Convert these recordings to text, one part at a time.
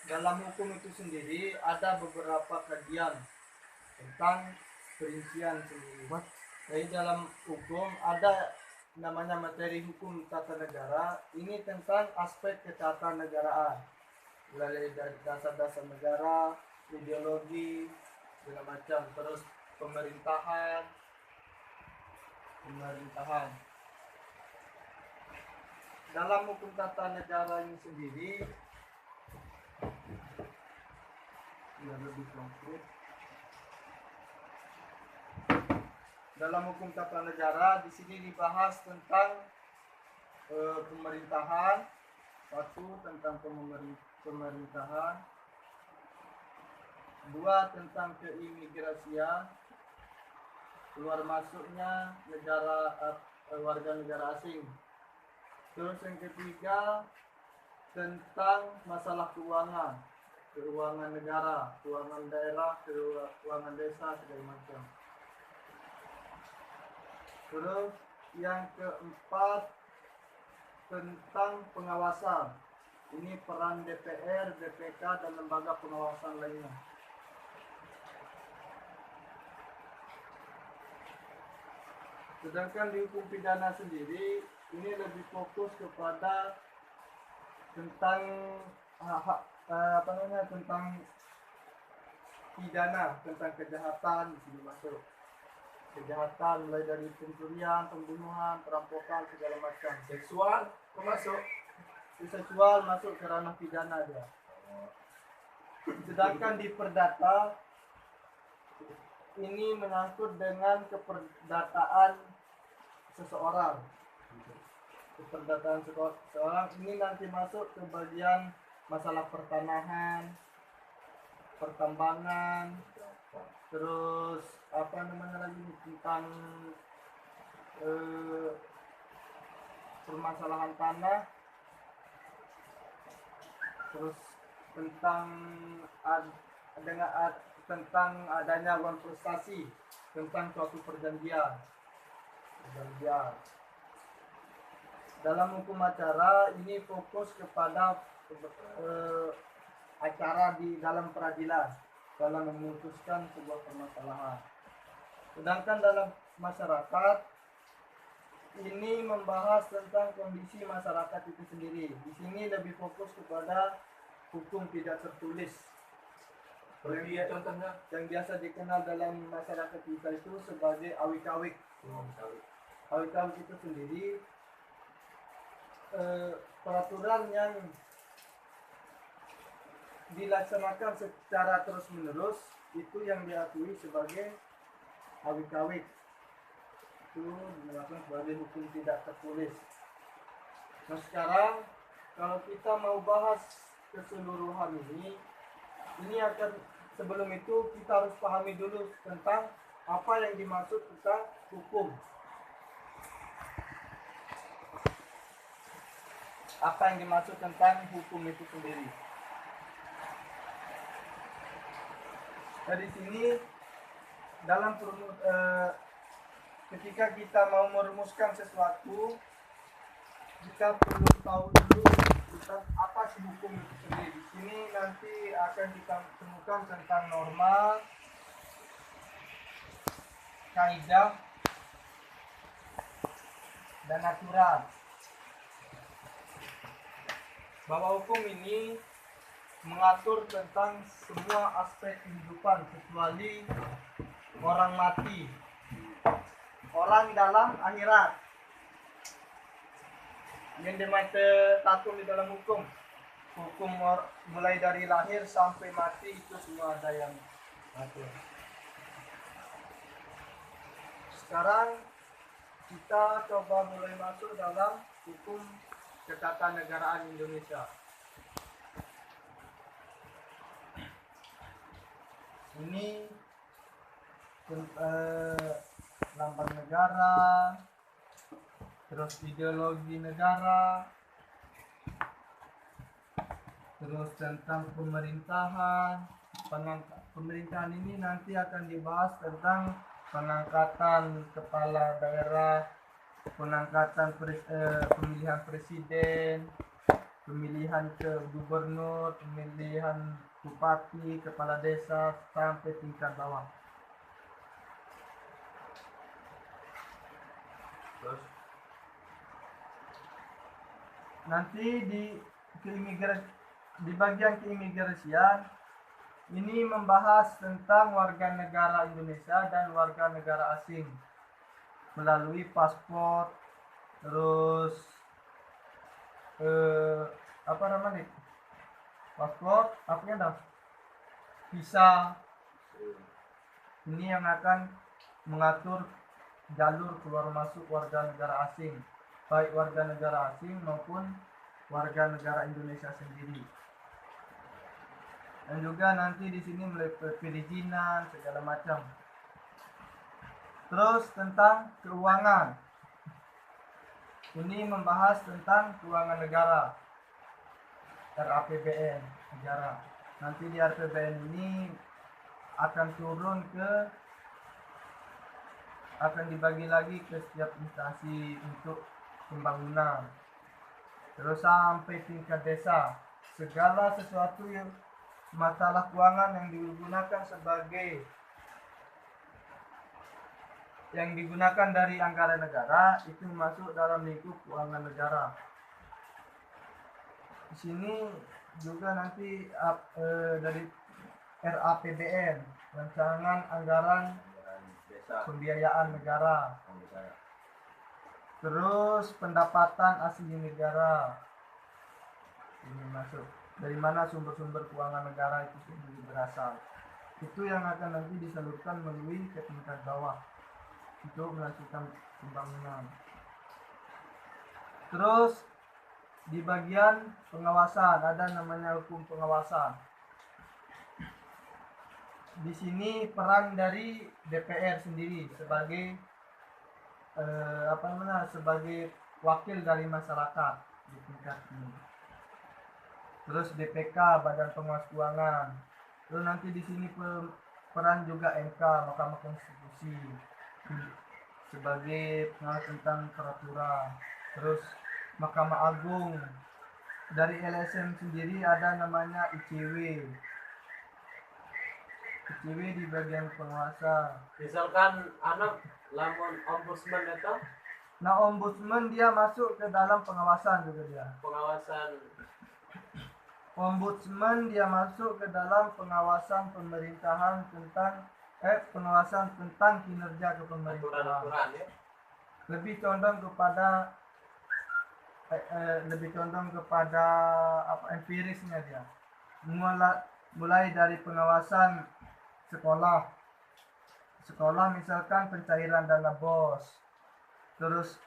dalam hukum itu sendiri ada beberapa kajian tentang perincian sendiri. Jadi dalam hukum ada namanya materi hukum tata negara. Ini tentang aspek ketatanegaraan, mulai dari dasar-dasar negara, ideologi, segala macam, terus pemerintahan. Dalam hukum tata negara ini sendiri yang lebih konkret, dalam hukum tata negara di sini dibahas tentang pemerintahan, satu tentang pemerintahan, dua tentang keimigrasian, keluar masuknya negara warga negara asing. Terus yang ketiga tentang masalah keuangan negara, keuangan daerah, keuangan desa, segala macam. Terus yang keempat tentang pengawasan. Ini peran DPR, BPK, dan lembaga pengawasan lainnya. Sedangkan di hukum pidana sendiri ini lebih fokus kepada tentang tentang pidana, tentang kejahatan di sini masuk. Kejahatan mulai dari pencurian, pembunuhan, perampokan, segala macam. Seksual termasuk. Seksual masuk ke ranah pidana dia. Sedangkan di perdata ini menyangkut dengan keperdataan seseorang. Keperdataan seseorang ini nanti masuk ke bagian masalah pertanahan, pertambangan, terus tentang permasalahan tanah, terus tentang adanya uang prestasi, tentang suatu perjanjian. Dalam hukum acara ini fokus kepada acara di dalam peradilan dalam memutuskan sebuah permasalahan. Sedangkan dalam masyarakat ini membahas tentang kondisi masyarakat itu sendiri. Di sini lebih fokus kepada hukum tidak tertulis. Seperti contohnya yang biasa dikenal dalam masyarakat kita itu sebagai awik-awik. Awik-awik itu sendiri peraturan yang dilaksanakan secara terus-menerus itu yang diakui sebagai awik-awik. Itu dilakukan sebagai hukum tidak tertulis. Nah sekarang kalau kita mau bahas keseluruhan ini akan sebelum itu kita harus pahami dulu tentang apa yang dimaksud tentang hukum. Apa yang dimaksud tentang hukum itu sendiri. Dari sini dalam ketika kita mau merumuskan sesuatu, kita perlu tahu dulu tentang apa sih hukum itu sendiri. Di sini nanti akan kita temukan tentang norma, kaidah, dan aturan. Bahwa hukum ini mengatur tentang semua aspek kehidupan kecuali orang mati, orang dalam akhirat. Yang dimaksud di dalam hukum mulai dari lahir sampai mati itu semua ada yang atur. Sekarang kita coba mulai masuk dalam hukum ketatanegaraan Indonesia. Ini lambang negara, terus ideologi negara, terus tentang pemerintahan. Pemerintahan ini nanti akan dibahas tentang pengangkatan kepala daerah, pengangkatan pemilihan presiden, pemilihan ke gubernur, pemilihan bupati, kepala desa sampai tingkat bawah. Terus Nanti di bagian keimigrasian ini membahas tentang warga negara Indonesia dan warga negara asing melalui paspor, terus apa namanya, paspor, apa ya dah, visa. Ini yang akan mengatur jalur keluar masuk warga negara asing, baik warga negara asing maupun warga negara Indonesia sendiri. Dan juga nanti di sini mulai perizinan segala macam. Terus tentang keuangan. Ini membahas tentang keuangan negara, RAPBN negara. Nanti di RAPBN ini akan dibagi lagi ke setiap instansi untuk pembangunan. Terus sampai tingkat desa, segala sesuatu yang masalah keuangan yang digunakan dari anggaran negara itu masuk dalam lingkup keuangan negara. Di sini juga nanti dari RAPBN, rancangan anggaran desa. pembiayaan negara. Terus pendapatan asli negara ini masuk. Dari mana sumber-sumber keuangan negara itu sendiri berasal. Itu yang akan nanti disalurkan melalui ke tingkat bawah untuk melakukan pembangunan. Terus di bagian pengawasan ada namanya hukum pengawasan. Di sini peran dari DPR sendiri sebagai sebagai wakil dari masyarakat di tingkat ini. Terus BPK, Badan Pengawas Keuangan. Terus nanti di sini peran juga MK, Mahkamah Konstitusi, sebagai pengawas tentang peraturan. Terus Mahkamah Agung. Dari LSM sendiri ada namanya ICW. ICW di bagian penguasa. Misalkan anak lamun ombudsman itu Nah, ombudsman dia masuk ke dalam pengawasan juga dia. pengawasan Ombudsman dia masuk ke dalam pengawasan pemerintahan pengawasan tentang kinerja kepemerintahan. aturan-aturan ya. Lebih condong kepada empirisnya dia. Mulai dari pengawasan sekolah misalkan pencairan dana BOS, terus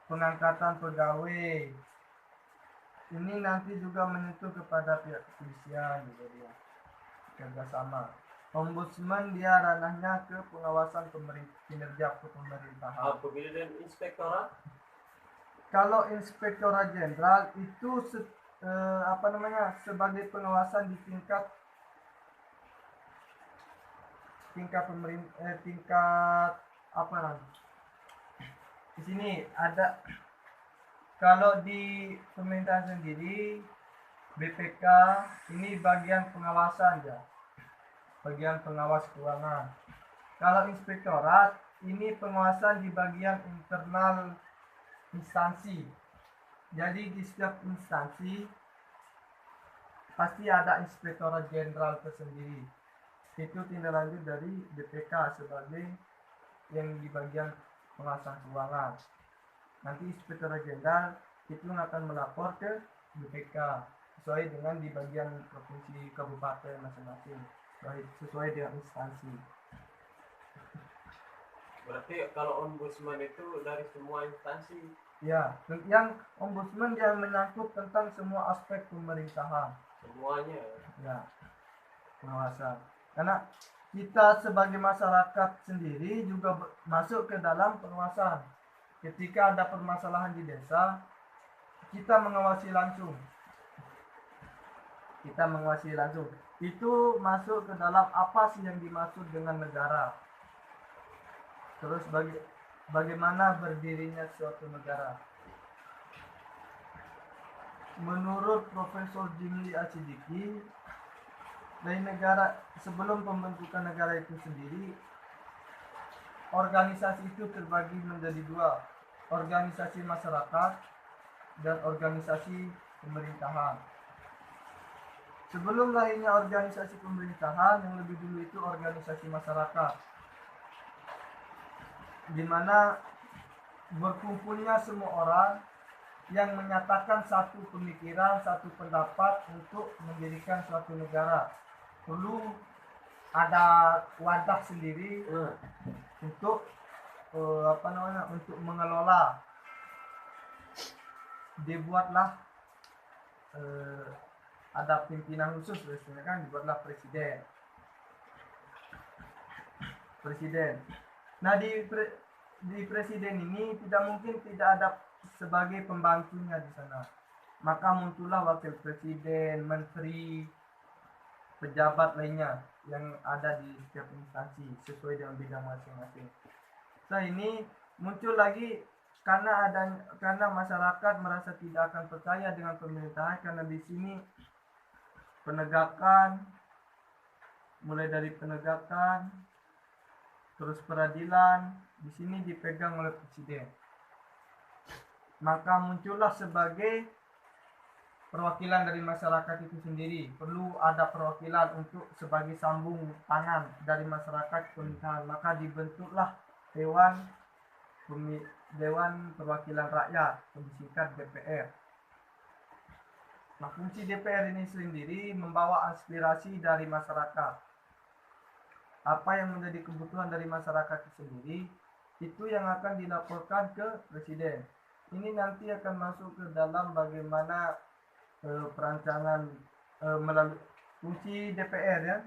pengangkatan pegawai. Ini nanti juga menyentuh kepada pihak kepolisian juga dia kerjasama. Ombudsman dia ranahnya ke pengawasan kinerja pemerintahan. Apabila dan inspektorat Kalau inspektorat jenderal itu sebagai pengawasan di tingkat di sini ada. Kalau di pemerintahan sendiri BPK ini bagian pengawasan ya, bagian pengawas keuangan. Kalau inspektorat ini pengawasan di bagian internal instansi. Jadi di setiap instansi pasti ada inspektorat jenderal tersendiri. Itu tindak lanjut dari BPK sebagai yang di bagian pengawasan keuangan. Nanti inspektorat jenderal itu akan melapor ke BPK sesuai dengan di bagian provinsi kabupaten masing-masing, sesuai dengan instansi. berarti kalau ombudsman itu dari semua instansi. Ya, yang ombudsman yang menyangkut tentang semua aspek pemerintahan. Semuanya. Ya, pengawasan. Karena kita sebagai masyarakat sendiri juga masuk ke dalam pengawasan. Ketika ada permasalahan di desa, kita mengawasi langsung. Itu masuk ke dalam apa sih yang dimaksud dengan negara. Terus bagaimana berdirinya suatu negara. menurut Profesor Jimli Acidiki, dari negara sebelum pembentukan negara itu sendiri, organisasi itu terbagi menjadi dua, organisasi masyarakat dan organisasi pemerintahan. Sebelum lahirnya organisasi pemerintahan, yang lebih dulu itu organisasi masyarakat, di mana berkumpulnya semua orang yang menyatakan satu pemikiran, satu pendapat untuk mendirikan suatu negara. Perlu ada wadah sendiri untuk untuk mengelola. Dibuatlah ada pimpinan khusus, biasanya kan dibuatlah presiden. Nah, di presiden ini tidak mungkin tidak ada sebagai pembantunya di sana. Maka muncullah wakil presiden, menteri, pejabat lainnya yang ada di setiap instansi sesuai dengan bidang masing-masing. Nah, ini muncul lagi karena masyarakat merasa tidak akan percaya dengan pemerintahan, karena di sini mulai dari penegakan terus peradilan di sini dipegang oleh presiden. Maka muncullah sebagai perwakilan dari masyarakat itu sendiri. Perlu ada perwakilan untuk sebagai sambung tangan dari masyarakat pemerintahan. Maka dibentuklah Dewan Perwakilan Rakyat, disingkat DPR. Nah, fungsi DPR ini sendiri membawa aspirasi dari masyarakat. Apa yang menjadi kebutuhan dari masyarakat itu sendiri, itu yang akan dilaporkan ke presiden. Ini nanti akan masuk ke dalam bagaimana perancangan melalui fungsi DPR ya.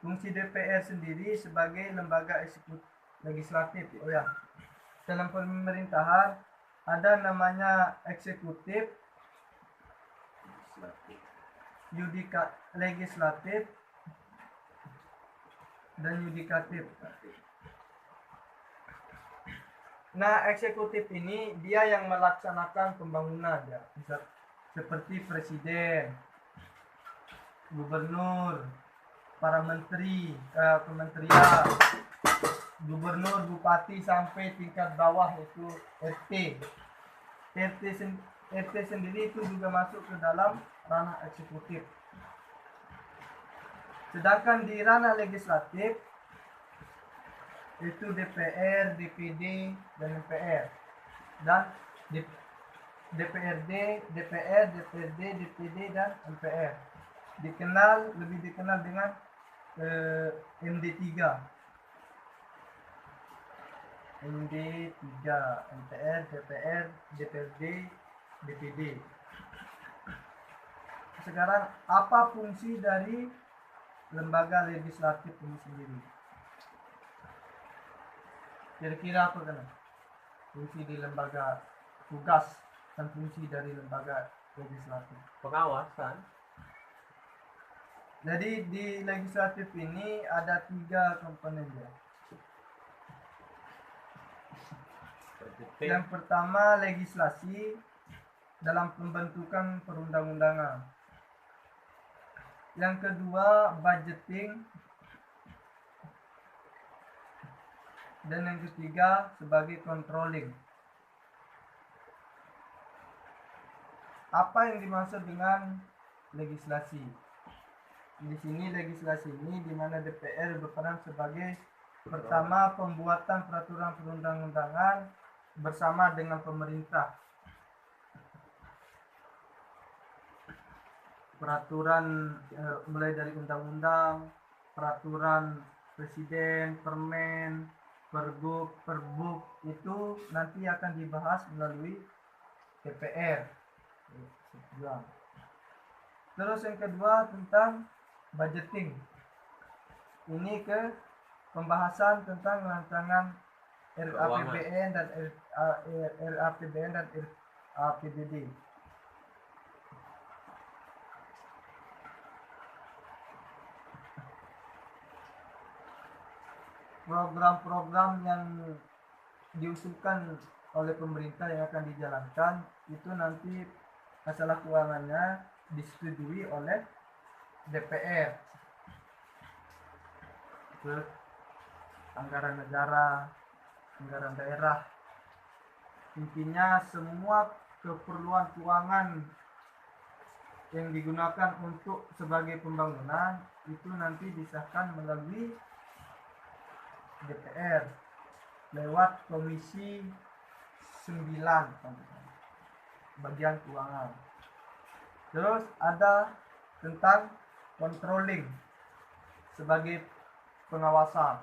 Fungsi DPR sendiri sebagai lembaga eksekutif legislatif. Oh ya, dalam pemerintahan ada namanya eksekutif, legislatif, dan yudikatif. Nah, eksekutif ini dia yang melaksanakan pembangunan ya, seperti presiden, gubernur, para menteri, kementerian, gubernur, bupati sampai tingkat bawah itu RT. RT sendiri itu juga masuk ke dalam ranah eksekutif. Sedangkan di ranah legislatif itu DPR, DPD, dan MPR. Dan DPRD, DPR, DPRD, DPD, dan MPR. Lebih dikenal dengan MD3. MD3, MPR, DPR, DPRD, DPD. Sekarang apa fungsi dari lembaga legislatif ini sendiri? Kira-kira apa kan fungsi di lembaga, tugas dan fungsi dari lembaga legislatif? Pengawasan. Jadi di legislatif ini ada 3 komponen ya. Yang pertama legislasi dalam pembentukan perundang-undangan. Yang kedua budgeting. Dan yang ketiga sebagai controlling. Apa yang dimaksud dengan legislasi? Di sini legislasi ini di mana DPR berperan sebagai pertama pembuatan peraturan perundang-undangan bersama dengan pemerintah. Peraturan mulai dari undang-undang, peraturan presiden, permen, pergub, perbuk itu nanti akan dibahas melalui DPR. Terus yang kedua tentang budgeting. Ini ke pembahasan tentang rancangan RAPBN dan RAPBD. Program-program yang diusulkan oleh pemerintah yang akan dijalankan itu nanti masalah keuangannya disetujui oleh DPR. Terus anggaran negara, anggaran daerah, intinya semua keperluan keuangan yang digunakan untuk sebagai pembangunan itu nanti disahkan melalui DPR lewat Komisi 9 bagian keuangan. Terus ada tentang controlling sebagai pengawasan,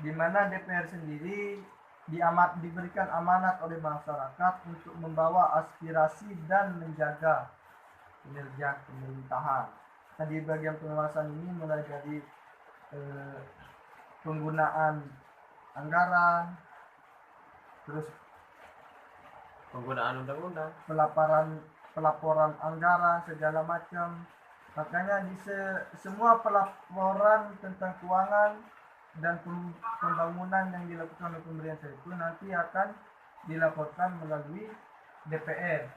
di mana DPR sendiri diberikan amanat oleh masyarakat untuk membawa aspirasi dan menjaga kinerja pemerintahan. Nah, di bagian pengawasan ini mulai dari penggunaan anggaran, terus Penggunaan undang-undang. pelaporan anggaran segala macam. Makanya di semua pelaporan tentang keuangan dan pembangunan yang dilakukan oleh pemerintah itu nanti akan dilaporkan melalui DPR.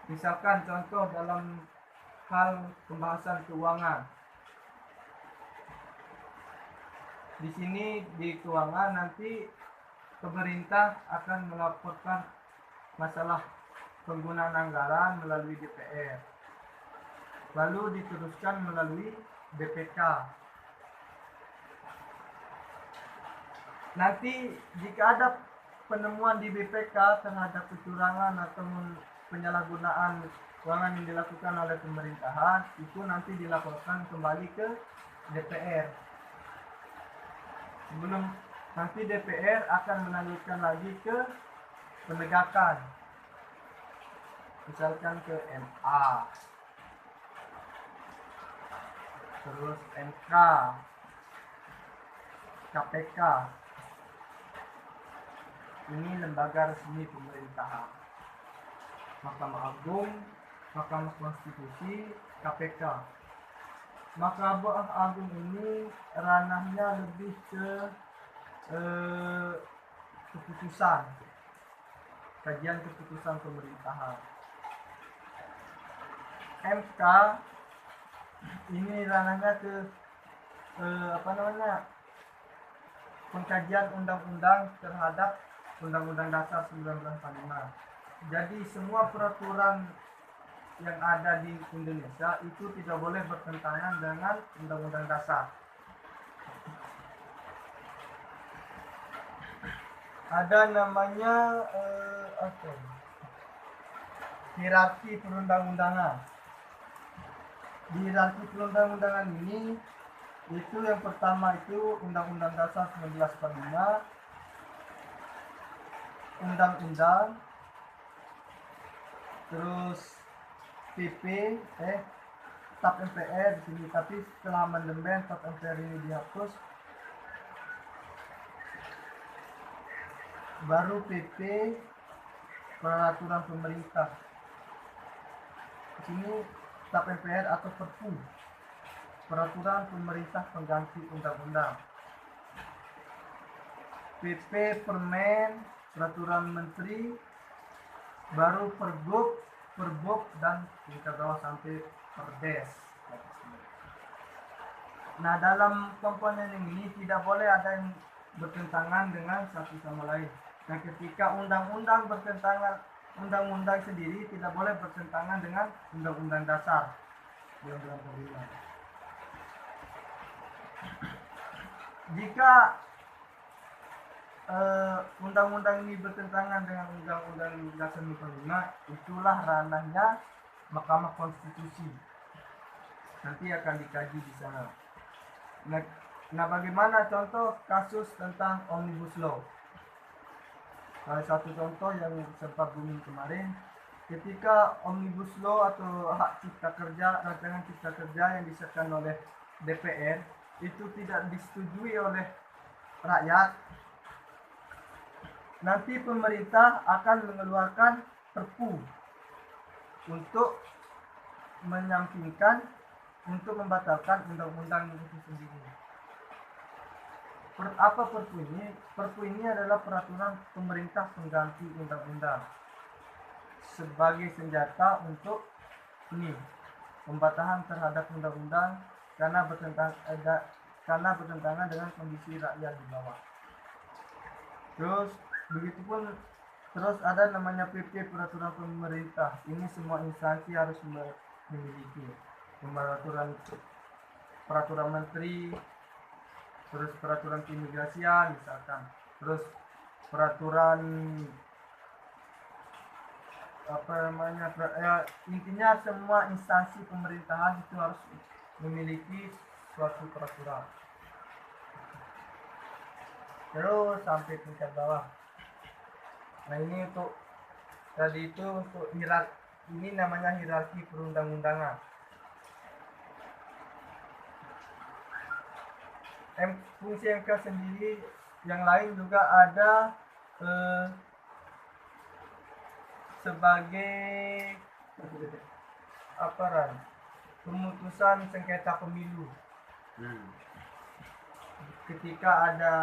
Misalkan contoh dalam hal pembahasan keuangan, di sini di keuangan nanti pemerintah akan melaporkan masalah penggunaan anggaran melalui DPR, lalu diteruskan melalui BPK. Nanti jika ada penemuan di BPK terhadap kecurangan atau penyalahgunaan keuangan yang dilakukan oleh pemerintahan, itu nanti dilaporkan kembali ke DPR. Sebelum nanti DPR akan melanjutkan lagi ke penegakan, misalkan ke MA, terus MK, KPK. Ini lembaga resmi pemerintahan. Mahkamah Agung, Mahkamah Konstitusi, KPK. Mahkamah Agung ini ranahnya lebih ke keputusan, kajian keputusan pemerintahan. MK ini ranahnya ke pengkajian undang-undang terhadap Undang-Undang Dasar 1945. Jadi semua peraturan yang ada di Indonesia itu tidak boleh bertentangan dengan Undang-Undang Dasar. Ada namanya hierarki perundang-undangan. Di hierarki perundang-undangan ini, itu yang pertama itu Undang-Undang Dasar 1945, Undang-Undang, terus PP, TAP MPR di sini, tapi setelah amandemen TAP MPR ini dihapus, baru PP, peraturan pemerintah. Di sini TAP MPR atau Perpu, peraturan pemerintah pengganti undang-undang. PP, Permen, peraturan menteri, baru Pergub, Perbob, dan tingkat bawah sampai Perdes. Nah, dalam komponen ini tidak boleh ada yang bertentangan dengan satu sama lain. Nah, ketika undang-undang bertentangan, undang-undang sendiri tidak boleh bertentangan dengan Undang-Undang Dasar 1945. Jika undang-undang ini bertentangan dengan Undang-Undang Dasar 1945, itulah ranahnya Mahkamah Konstitusi. Nanti akan dikaji di sana. Nah, bagaimana contoh kasus tentang Omnibus Law? Salah satu contoh yang sempat booming kemarin, ketika Omnibus Law atau hak cipta kerja, rancangan cipta kerja yang disahkan oleh DPR itu tidak disetujui oleh rakyat, nanti pemerintah akan mengeluarkan Perpu untuk menyampingkan, untuk membatalkan undang-undang itu sendiri. Apa Perpu ini? Perpu ini adalah peraturan pemerintah pengganti undang-undang. sebagai senjata untuk ini pembatahan terhadap undang-undang karena bertentangan dengan kondisi rakyat di bawah. Terus begitupun terus ada namanya PP peraturan pemerintah. Ini semua instansi harus memiliki peraturan menteri, terus peraturan keimigrasian misalkan, terus peraturan intinya semua instansi pemerintahan itu harus memiliki suatu peraturan. Terus sampai tingkat bawah. Nah ini untuk tadi itu untuk ini namanya hierarki perundang-undangan. Fungsi MK sendiri yang lain juga ada sebagai pemutusan sengketa pemilu. Ketika ada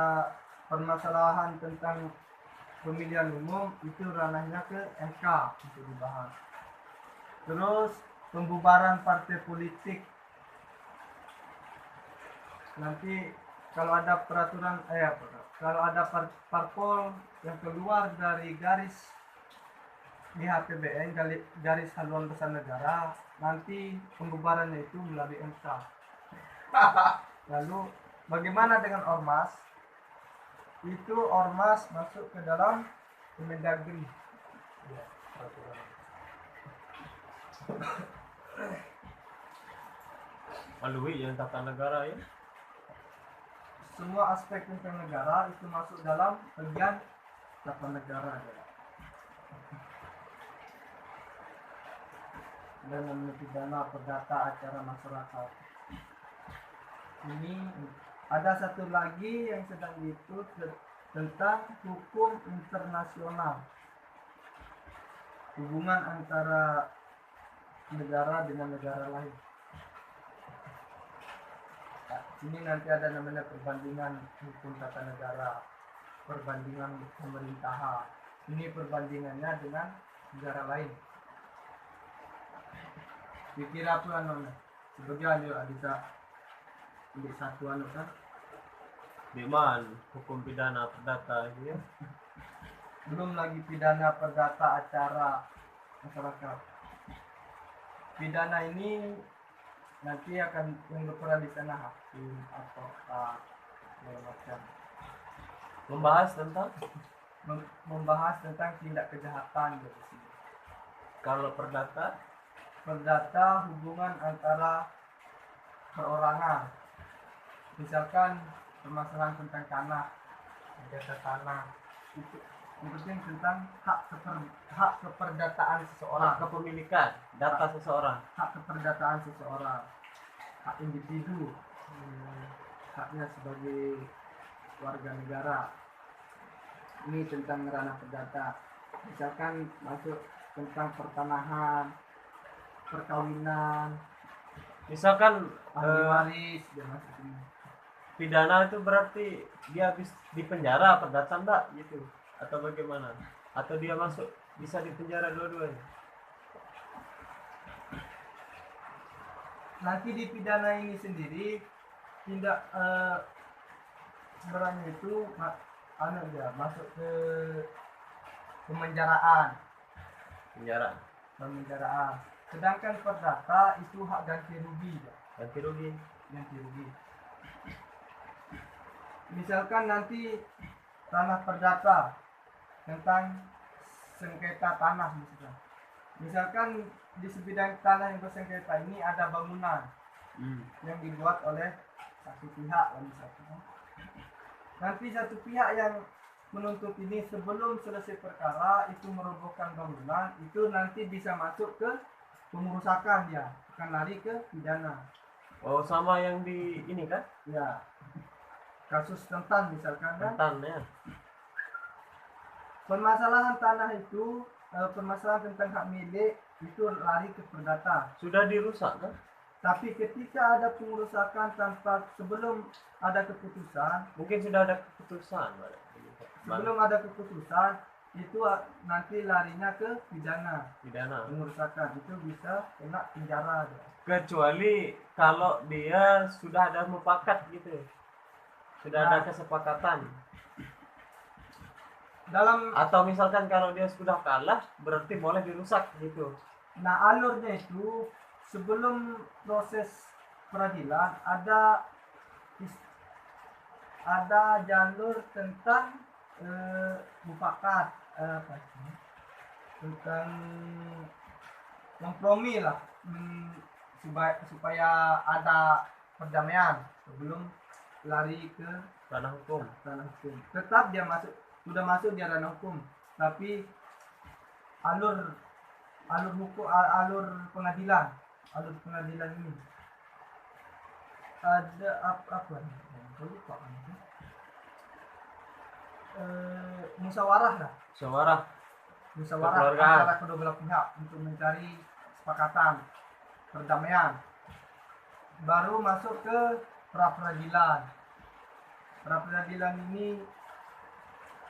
permasalahan tentang pemilihan umum, itu ranahnya ke MK untuk dibahas. Terus pembubaran partai politik, nanti kalau ada peraturan kalau ada parpol yang keluar dari garis DHPBN, garis haluan besar negara, nanti pembubarannya itu melalui MK. Lalu bagaimana dengan ormas? Itu ormas masuk ke dalam Kemendagri. Alwi yang tata negara ya. Semua aspek tentang negara itu masuk dalam bagian tata negara ya. Dan pidana perdata acara masyarakat. Ini ada satu lagi yang sedang diikut tentang hukum internasional, hubungan antara negara dengan negara lain. Nah, ini nanti ada namanya perbandingan hukum tata negara, perbandingan pemerintahan. Ini perbandingannya dengan negara lain. Dikira pula nona sebagai bisa untuk satu kan Biman hukum pidana perdata ya. Belum lagi pidana perdata acara masyarakat. Pidana ini nanti akan yang berperan di sana hakim atau segala macam. Membahas tentang tindak kejahatan di sini. Kalau perdata Hubungan antara perorangan. Misalkan permasalahan tentang tanah, sengketa tanah, itu yang penting tentang hak keperdataan seseorang, kepemilikan data seseorang, hak keperdataan seseorang, hak individu, haknya sebagai warga negara. Ini tentang ranah perdata. Misalkan masuk tentang pertanahan, perkawinan, misalkan ahli waris, dan masuk ini. Pidana itu berarti dia habis di penjara perdata enggak gitu atau bagaimana? Atau dia masuk bisa di penjara dua-duanya? Nanti di pidana ini sendiri tindak sebenarnya itu masuk ke pemenjaraan. Pemenjaraan. Sedangkan perdata itu hak ganti rugi. Ganti rugi. Misalkan nanti tanah perdata tentang sengketa tanah misalkan di sebidang tanah yang bersengketa ini ada bangunan yang dibuat oleh satu pihak misalkan. Nanti satu pihak yang menuntut ini sebelum selesai perkara itu merobohkan bangunan, itu nanti bisa masuk ke pengerusakan, dia akan lari ke pidana. Oh, sama yang di ini kan? Ya. Kasus Tentan misalkan kan. Tentan ya. Permasalahan tanah itu, permasalahan tentang hak milik itu lari ke perdata. Sudah dirusak kan? Tapi ketika ada pengerusakan tanpa sebelum ada keputusan, mungkin sudah ada keputusan. sebelum ada keputusan itu nanti larinya ke pidana. pidana. Pengerusakan itu bisa kena penjara dia. Kecuali kalau dia sudah ada mufakat gitu, sudah ada Nah. kesepakatan. Dalam Atau misalkan kalau dia sudah kalah berarti boleh dirusak gitu. alurnya itu sebelum proses peradilan ada jalur tentang mufakat, apa sih? Tentang kompromi lah, supaya ada perdamaian sebelum lari ke Ranah hukum. ranah hukum. Tetap dia sudah masuk di ranah hukum, tapi alur hukum, alur pengadilan ini ada apa nih? Aku lupa kan. Musyawarah lah, Musyawarah Kekeluargaan. antara kedua belah pihak untuk mencari kesepakatan perdamaian, baru masuk ke pra peradilan. Pra peradilan ini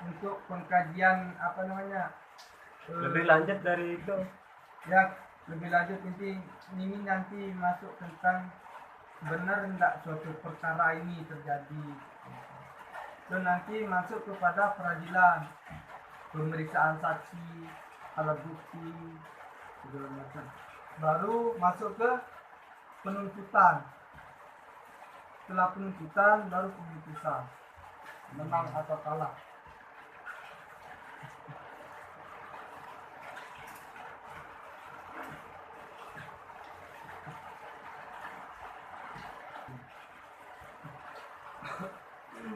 untuk pengkajian apa namanya, lebih lanjut dari itu. ya lebih lanjut, ini nanti masuk tentang benar enggak suatu perkara ini terjadi, dan nanti masuk kepada peradilan, pemeriksaan saksi, alat bukti, segala macam, baru masuk ke penuntutan. Setelah penuntutan baru pemutusan menang atau kalah.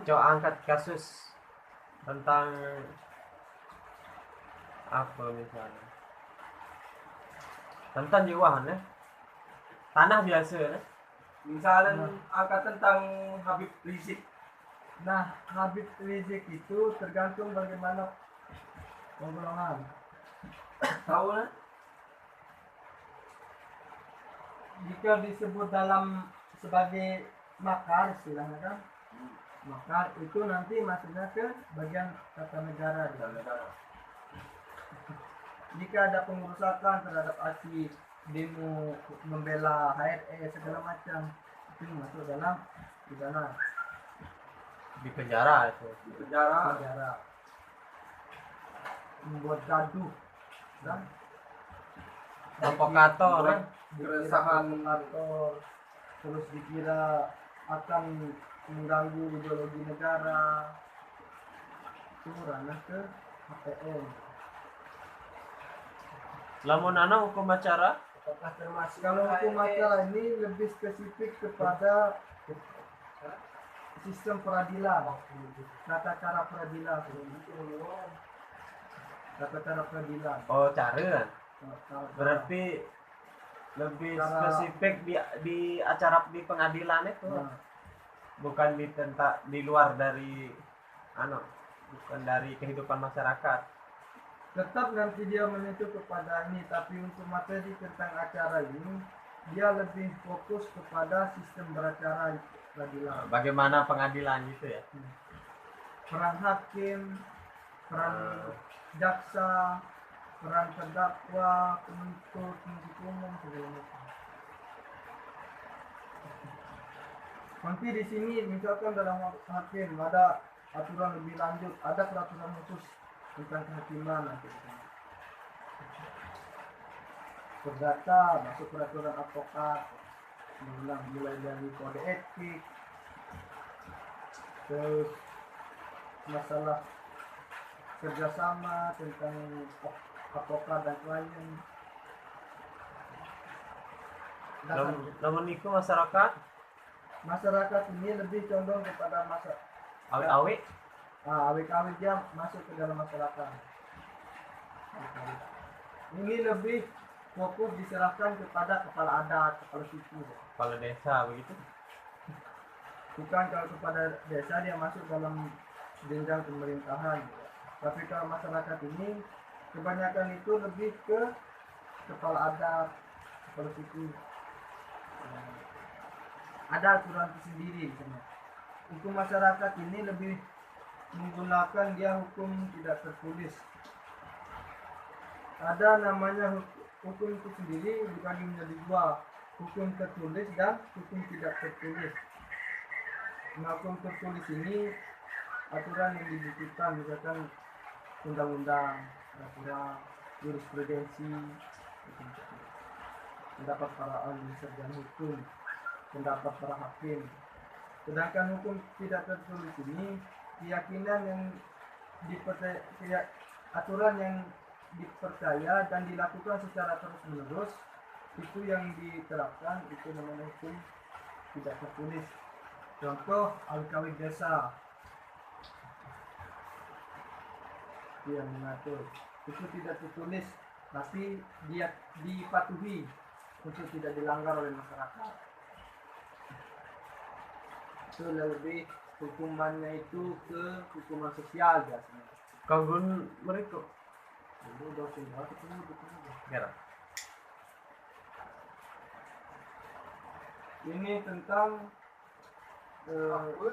Coba angkat kasus tentang apa misalnya, tentang jiwahan ya, tanah biasa ya. Misalnya angkat tentang Habib Rizik. Nah, Habib Rizik itu tergantung bagaimana penggolongan. Tahu lah. Jika disebut dalam sebagai makar, istilahnya kan, makar itu nanti masuknya ke bagian tata negara. Jika ada pengerusakan terhadap aksi, demo membela HRS segala macam, itu masuk dalam pidana, Di penjara itu. Di penjara. membuat gaduh dan Provokator ya. Keresahan. provokator, terus dikira akan mengganggu ideologi negara, itu ranah ke HPN. Lamun ana hukum acara Apakah termasuk Kalau hukum acara ini lebih spesifik kepada sistem peradilan, tata cara peradilan. oh cara Tata- berarti lebih Cara- spesifik di acara di pengadilan itu, Nah, bukan di luar dari bukan dari kehidupan masyarakat. tetap nanti dia menyentuh kepada ini, tapi untuk materi tentang acara ini dia lebih fokus kepada sistem beracara di peradilan. Bagaimana pengadilan gitu ya. Peran hakim, peran jaksa, peran terdakwa, penuntut umum, segala macam. Nanti di sini misalkan dalam hakim ada aturan lebih lanjut, ada peraturan khusus tentang kehakiman nanti. Perdata masuk peraturan advokat, mulai dari kode etik, terus masalah kerjasama tentang advokat dan klien. Namun itu masyarakat ini lebih condong kepada awi-awi awik-awik, dia masuk ke dalam masyarakat. Ini lebih fokus diserahkan kepada kepala adat, kepala suku. kepala desa begitu. Bukan kalau kepada desa dia masuk dalam jenjang pemerintahan. Tapi kalau masyarakat ini kebanyakan itu lebih ke kepala adat, kepala suku. Ada aturan tersendiri. Hukum masyarakat ini lebih menggunakan dia hukum tidak tertulis, ada namanya hukum itu sendiri dibagi menjadi dua, hukum tertulis dan hukum tidak tertulis. Nah, hukum tertulis ini aturan yang dibutuhkan, misalkan undang-undang, peraturan, jurisprudensi, pendapat para ahli sarjana hukum, pendapat para hakim. Sedangkan hukum tidak tertulis ini keyakinan yang dipercaya, aturan yang dipercaya dan dilakukan secara terus-menerus, itu yang diterapkan, itu namanya hukum tidak tertulis. Contoh al-kawin desa yang mengatur, itu tidak tertulis tapi dia dipatuhi untuk tidak dilanggar oleh masyarakat. Itu lebih hukumannya itu ke hukuman sosial biasanya. Kanggun mereka. Dulu dosen ketemu. Gara. Ini tentang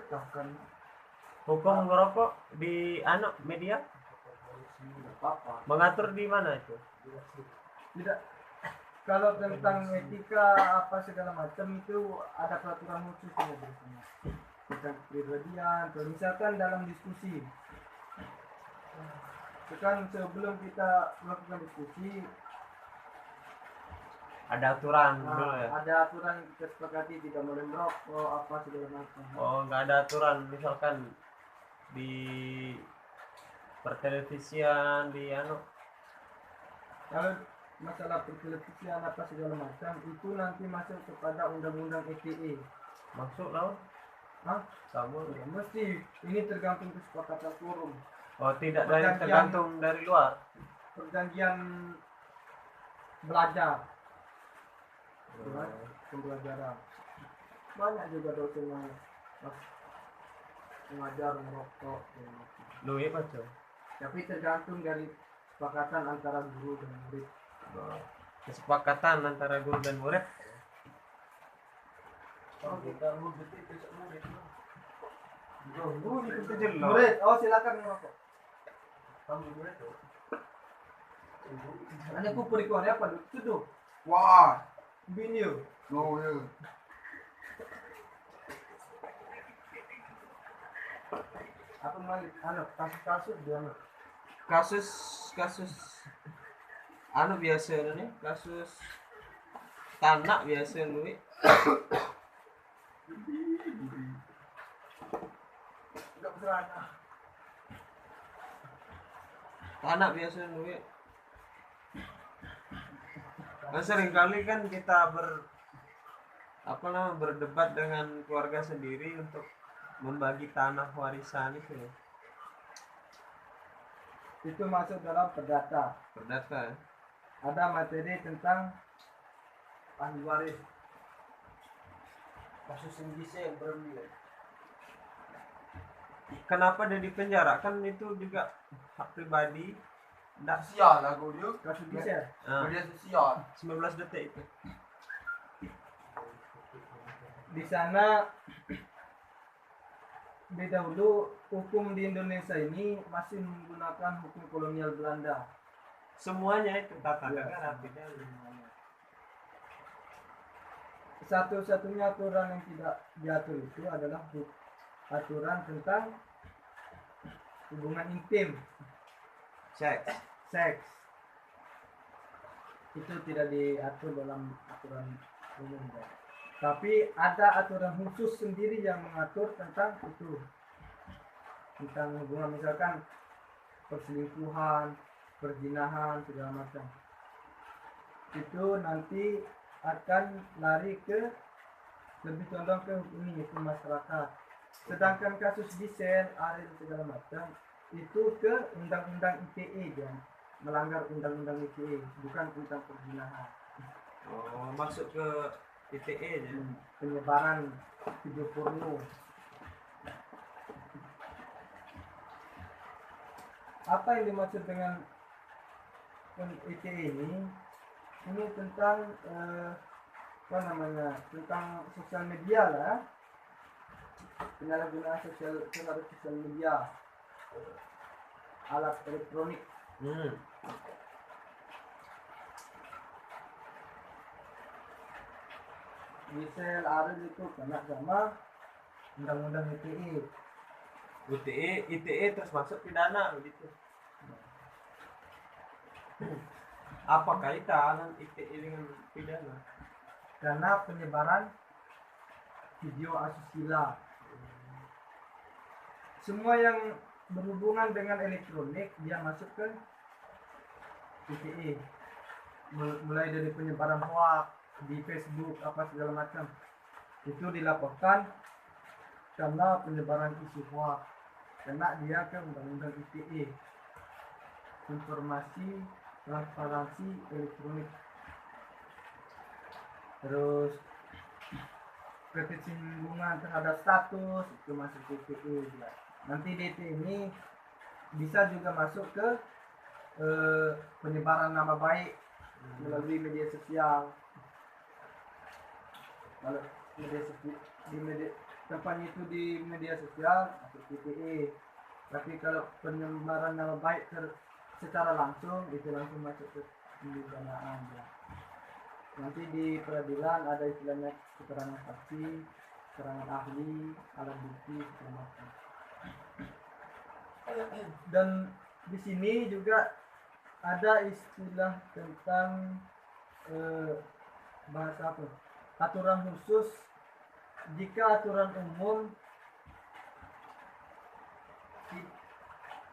bahkan Hukum ngerokok di media apa mengatur di mana itu? tidak, kalau tentang etika apa segala macam itu ada peraturan khusus ya biasanya tentang kepribadian. Kalau misalkan dalam diskusi, kan sebelum kita melakukan diskusi Ada aturan dulu ya. ada aturan yang kita sepakati, tidak boleh merokok apa segala macam. Oh, nggak ada aturan misalkan di pertelevisian di Kalau masalah pertelevisian apa segala macam itu nanti masuk kepada undang-undang ITE. masuk lah. Hah? Kamu Ya, mesti ini tergantung kesepakatan forum, oh tidak dari Perjanjian. tergantung dari luar. perjanjian belajar, ya, pembelajaran. Banyak juga dosen yang mengajar merokok, ya. Lu ya baca. Tapi tergantung dari kesepakatan antara guru dan murid. Kesepakatan antara guru dan murid. Kalau kita murid itu murid. Itu jelas. Murid, oh silakan merokok. Kamu murid tuh. Hanya aku perikon apa itu tuh? Wah, Binil. no ya. Apa namanya? Kasus-kasus dia mah. Kasus biasa nih, kasus tanah biasa lu. Enggak berani. Tanah biasa lu. Nah, seringkali kan kita berdebat dengan keluarga sendiri untuk membagi tanah warisan itu ya. Itu masuk dalam perdata. Perdata ya. Ada materi tentang ahli waris. Kasus yang bisa yang bermilion. Kenapa dia dipenjara? Kan itu juga hak pribadi. Nggak Sosial lah gue dia. Kasus bisa. Dia sosial. 19 detik itu. Di sana di dahulu hukum di Indonesia ini masih menggunakan hukum kolonial Belanda. Semuanya itu tata Ya, negara. Satu-satunya aturan yang tidak diatur itu adalah aturan tentang hubungan intim, Seks. seks. Itu tidak diatur dalam aturan umum. Tapi ada aturan khusus sendiri yang mengatur tentang itu, tentang hubungan, misalkan perselingkuhan, perzinahan segala macam. Itu nanti akan lari ke lebih condong ke ini, hukum masyarakat. Sedangkan kasus desain, Ariel segala macam itu ke undang-undang ITE, dia melanggar undang-undang ITE, bukan tentang perzinahan. Oh, masuk ke ITE aja. Penyebaran video porno. Apa yang dimaksud dengan ITE ini? Ini tentang apa namanya? Tentang sosial media lah. Penyalahgunaan terhadap sosial media, alat elektronik. Misal Ariel itu kena sama undang-undang ITE. ITE terus masuk pidana begitu. Apa kaitan ITE dengan pidana? Karena penyebaran video asusila. Semua yang berhubungan dengan elektronik dia masuk ke ITE. Mulai dari penyebaran hoax di Facebook apa segala macam itu dilaporkan karena penyebaran isu hoax, kena dia ke undang-undang ITE, informasi transparansi elektronik. Terus ketersinggungan terhadap status itu masuk ke ITE juga. Nanti DT ini bisa juga masuk ke penyebaran nama baik melalui media sosial. Kalau tempatnya itu di media sosial masuk ITE. Tapi kalau penyebaran nama baik secara langsung itu langsung masuk ke pemidanaan ya. Nanti di peradilan ada istilahnya keterangan saksi, keterangan ahli, alat bukti segala macam. Dan di sini juga ada istilah tentang bahasa apa? Aturan khusus. Jika aturan umum,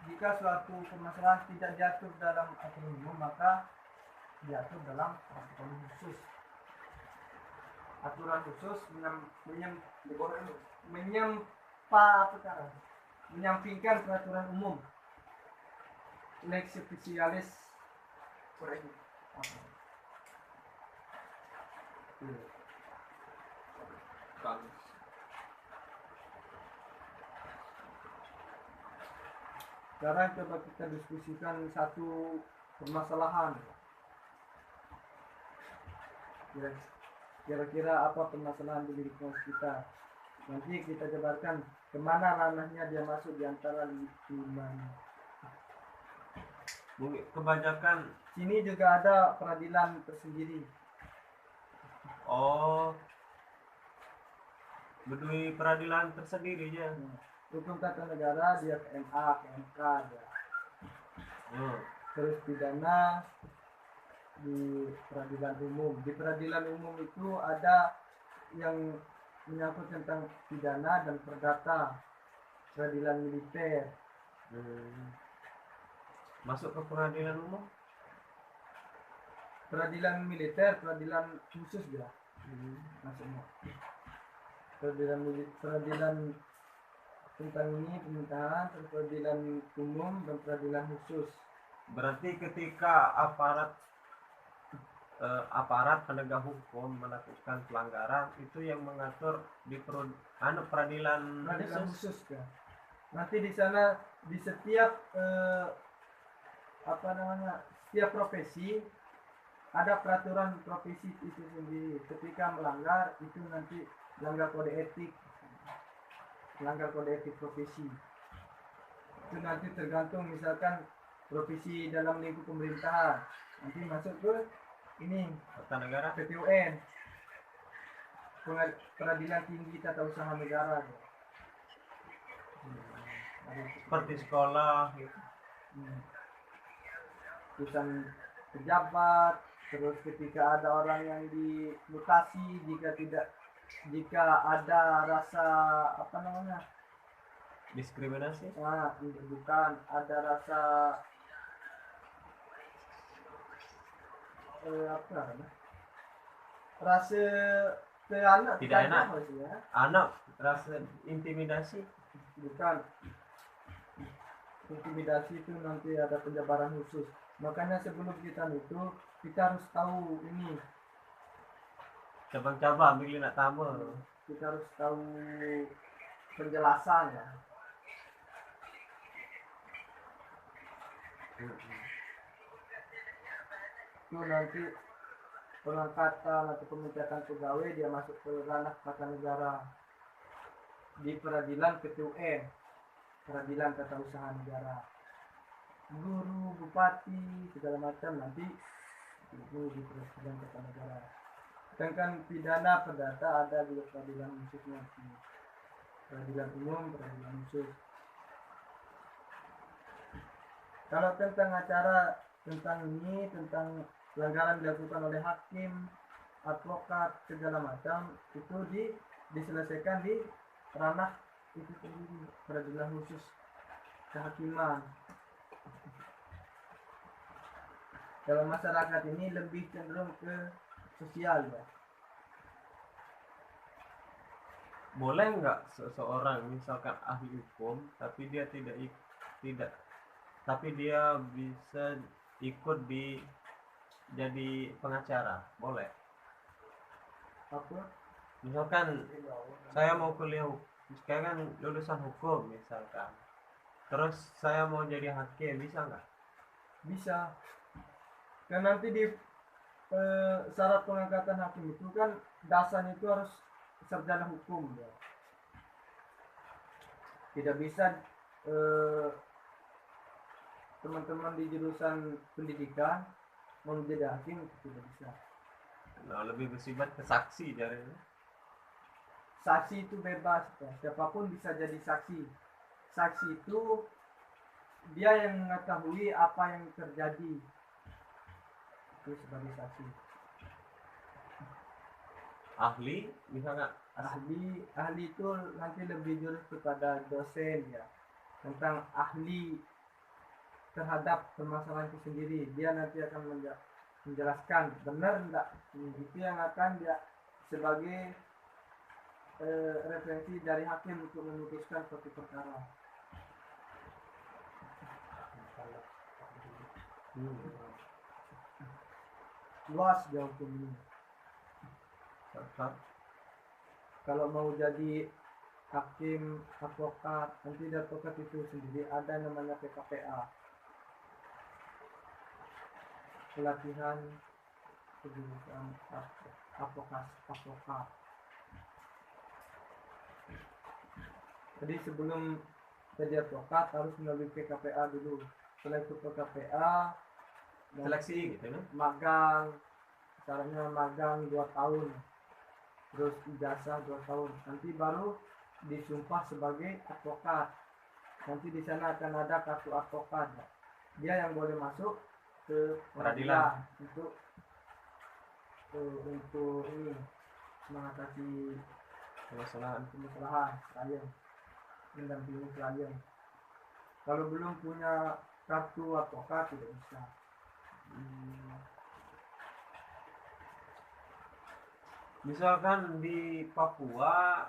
jika suatu permasalahan tidak diatur dalam aturan umum, maka diatur dalam aturan khusus. Aturan khusus menyampingkan peraturan umum. Lex specialis Bagus. Sekarang coba kita diskusikan satu permasalahan. Kira-kira apa permasalahan di lingkungan kita? Nanti kita jabarkan kemana ranahnya dia masuk di antara lingkungan. Kebanyakan Sini juga ada peradilan tersendiri. berdui peradilan tersendiri ya. Hukum tata negara dia ke MA, ke MK dia. Terus pidana di peradilan umum. Di peradilan umum itu ada yang menyangkut tentang pidana dan perdata. Peradilan militer. Masuk ke peradilan umum. Peradilan militer, peradilan khusus ya. Masuknya. Peradilan tentang ini pemerintahan, peradilan umum dan peradilan khusus. Berarti ketika aparat penegak hukum melakukan pelanggaran itu yang mengatur di peradilan Khusus ya. Nanti di sana di setiap setiap profesi ada peraturan profesi itu sendiri. Ketika melanggar itu nanti melanggar kode etik profesi. Itu nanti tergantung misalkan profesi dalam lingkup pemerintahan nanti masuk ke ini tata negara. PTUN, Peradilan Tinggi Tata Usaha Negara. Seperti sekolah gitu. Urusan pejabat, terus ketika ada orang yang dimutasi, jika ada rasa Diskriminasi. bukan ada rasa rasa Tidak enak. maksudnya. Anak rasa intimidasi. Bukan. Intimidasi itu nanti ada penjabaran khusus. Makanya sebelum kita itu kita harus tahu ini. Cabang-cabang ambil nak tamu. Kita harus tahu penjelasan ya. Itu nanti pengangkatan atau pemecatan pegawai dia masuk ke ranah tata negara di peradilan PTUN, peradilan tata usaha negara. Guru, bupati segala macam nanti itu di peradilan tata negara. Sedangkan pidana perdata ada juga peradilan khususnya, peradilan umum, peradilan khusus. Kalau tentang acara tentang ini, tentang pelanggaran dilakukan oleh hakim, advokat, segala macam, itu diselesaikan di ranah itu sendiri, peradilan khusus kehakiman. Kalau masyarakat ini lebih cenderung ke sosial ya. Boleh nggak seseorang misalkan ahli hukum tapi dia tidak tapi dia bisa ikut di jadi pengacara, boleh? Apa? Misalkan saya mau kuliah saya kan lulusan hukum misalkan, terus saya mau jadi hakim, bisa nggak? Bisa. Kan nanti di syarat pengangkatan hakim itu kan dasarnya itu harus sarjana hukum ya. Tidak bisa teman-teman di jurusan pendidikan mau menjadi hakim, tidak bisa. Nah, lebih bersifat ke saksi dari Saksi itu bebas ya. Siapapun bisa jadi saksi. Saksi itu dia yang mengetahui apa yang terjadi, itu sebagai saksi. ahli, bisa nggak? Ahli itu nanti lebih jurus kepada dosen ya, tentang ahli terhadap permasalahan itu sendiri. Dia nanti akan menjelaskan benar enggak, itu yang akan dia sebagai referensi dari hakim untuk memutuskan suatu perkara. Luas jauh hukum ini. Kalau mau jadi hakim, advokat, nanti di advokat itu sendiri ada namanya PKPA, pelatihan kejuruan advokat. Jadi sebelum jadi advokat harus melalui PKPA dulu. Setelah itu PKPA Seleksi gitu kan? magang, caranya magang 2 tahun, terus ijazah 2 tahun, nanti baru disumpah sebagai advokat. Nanti di sana akan ada kartu advokat, dia yang boleh masuk ke Peradilan. untuk ini mengatasi Permasalahan. klien, mendampingi klien. Kalau belum punya kartu advokat tidak bisa. Misalkan di Papua,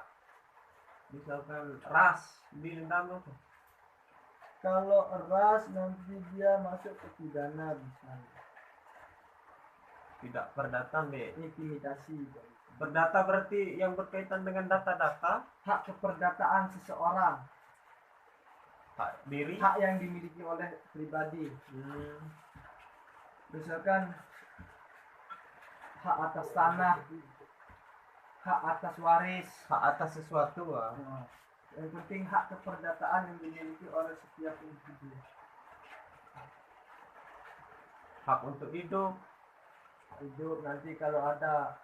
misalkan ras dilindungi tuh. Kalau ras nanti dia masuk ke pidana, bisa Tidak perdata deh. intimidasi. Perdata berarti yang berkaitan dengan data-data, Hak keperdataan seseorang, hak diri. hak yang dimiliki oleh pribadi. Misalkan hak atas tanah, hak atas waris. Hak atas sesuatu. Yang penting hak keperdataan yang dimiliki oleh setiap individu. Hak untuk hidup. Hidup nanti kalau ada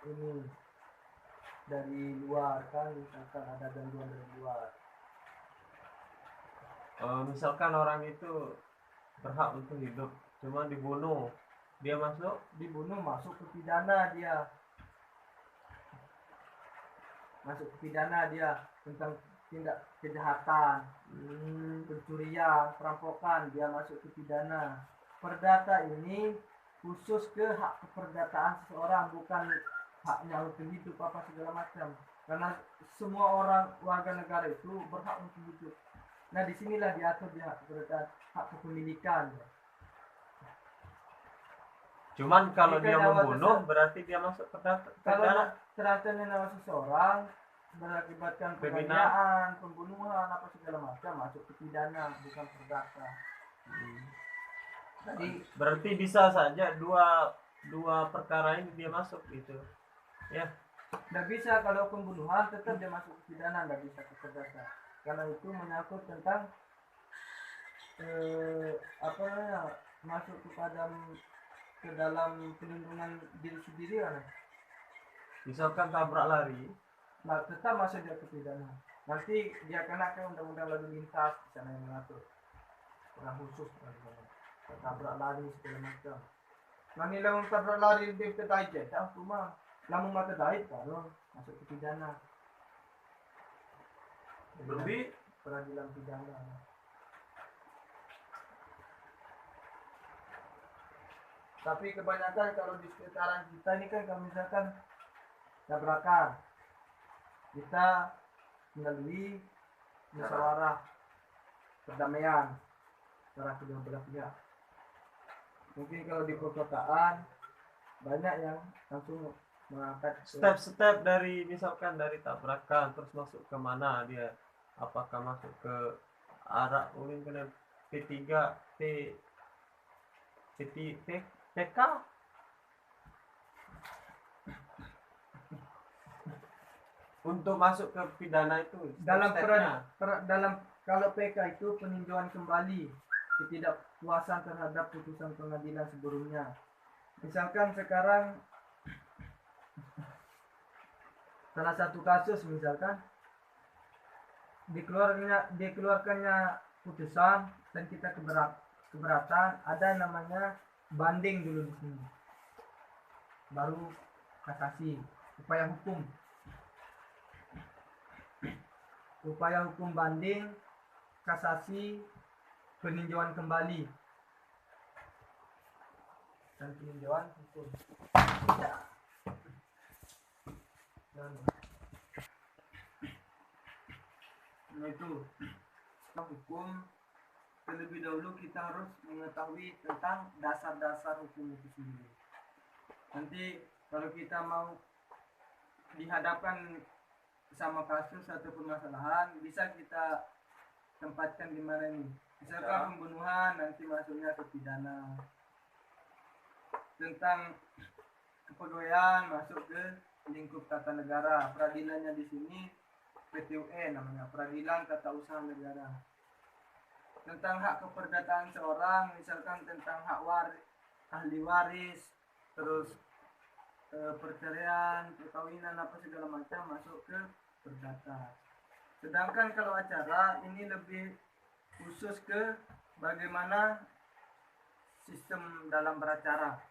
ini dari luar kan, misalkan ada gangguan dari luar. Misalkan orang itu berhak untuk hidup, cuma dibunuh, dia masuk. Dibunuh masuk ke pidana dia. Masuk ke pidana dia tentang tindak kejahatan, pencurian, perampokan, dia masuk ke pidana. Perdata ini khusus ke hak keperdataan seseorang, bukan haknya untuk hidup apa segala macam. Karena semua orang warga negara itu berhak untuk hidup. Nah disinilah diatur di hak keperdataan, hak kepemilikan. Cuman kalau Jika dia nyawa membunuh berarti dia masuk Kalau perdata. terancamnya nyawa seseorang berakibatkan penganiayaan, pembunuhan, apa segala macam, masuk ke pidana, bukan perdata. Jadi Berarti bisa saja dua perkara ini dia masuk gitu. Ya. nggak bisa, kalau pembunuhan tetap dia masuk ke pidana, nggak bisa ke perdata. Karena itu menyangkut tentang masuk kepada ke dalam perlindungan diri sendiri kan. Misalkan tabrak lari, Nah, tetap masuk dia ke pidana. Nanti dia kena ke undang-undang lalu lintas di sana yang mengatur. Orang khusus kan, tabrak lari segala macam. Nah, nilai untuk tabrak lari di kedai je, tak cuma lamun mata dait kalau masuk ke pidana. lebih Peradilan pidana. Tapi kebanyakan kalau di sekitaran kita ini kan kalau misalkan tabrakan, kita melalui musyawarah perdamaian antara kedua belah pihak. Mungkin kalau di perkotaan banyak yang langsung mengangkat ke- step-step dari misalkan dari tabrakan terus masuk ke mana dia, apakah masuk ke arah mungkin kena P3 PK untuk masuk ke pidana itu dalam step-stepnya. dalam kalau PK itu peninjauan kembali ketidakpuasan terhadap putusan pengadilan sebelumnya. Misalkan sekarang salah satu kasus misalkan dikeluarkannya putusan dan kita keberatan, ada namanya banding dulu di sini, baru kasasi, upaya hukum banding, kasasi, peninjauan kembali dan peninjauan hukum. Nah itu hukum, terlebih dahulu kita harus mengetahui tentang dasar-dasar hukum itu sendiri. Nanti kalau kita mau dihadapkan sama kasus atau permasalahan, bisa kita tempatkan di mana nih. Misalkan pembunuhan, nanti masuknya ke pidana. Tentang kepegawaian masuk ke lingkup tata negara. Peradilannya di sini PTUN namanya, Peradilan Tata Usaha Negara. Tentang hak keperdataan seorang, misalkan tentang hak ahli waris, terus perceraian, perkawinan apa segala macam masuk ke perdata. Sedangkan kalau acara ini lebih khusus ke bagaimana sistem dalam beracara.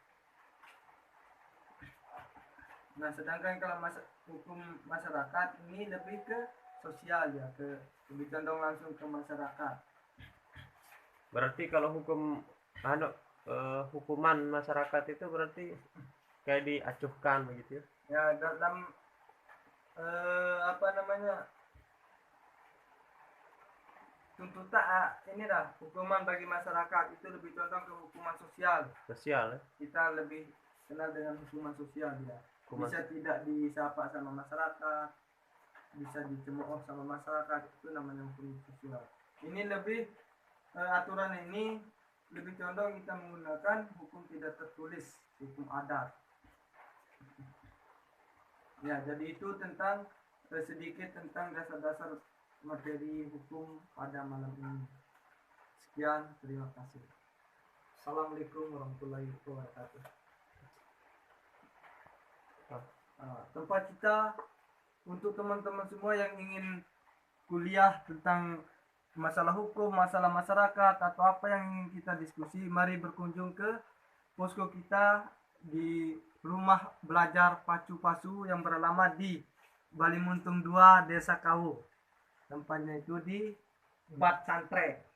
Nah, sedangkan kalau hukum masyarakat ini lebih ke sosial ya, lebih condong langsung ke masyarakat. Berarti kalau hukuman masyarakat itu berarti kayak diacuhkan begitu ya? Ya, dalam tuntutan ini dah hukuman bagi masyarakat itu lebih condong ke hukuman sosial. Sosial ya? Kita lebih kenal dengan hukuman sosial ya. Hukuman. Bisa tidak disapa sama masyarakat, bisa dicemooh sama masyarakat, itu namanya hukum sosial. Ini lebih aturan ini lebih condong kita menggunakan hukum tidak tertulis, hukum adat. Ya, jadi itu tentang sedikit tentang dasar-dasar materi hukum pada malam ini. Sekian, terima kasih. Assalamualaikum warahmatullahi wabarakatuh. Tempat kita untuk teman-teman semua yang ingin kuliah tentang masalah hukum, masalah masyarakat atau apa yang ingin kita diskusi, mari berkunjung ke posko kita di Rumah Belajar Pacu Pasu yang beralamat di Balimuntung 2, Desa Kawu. Tempatnya itu di Bat Santre.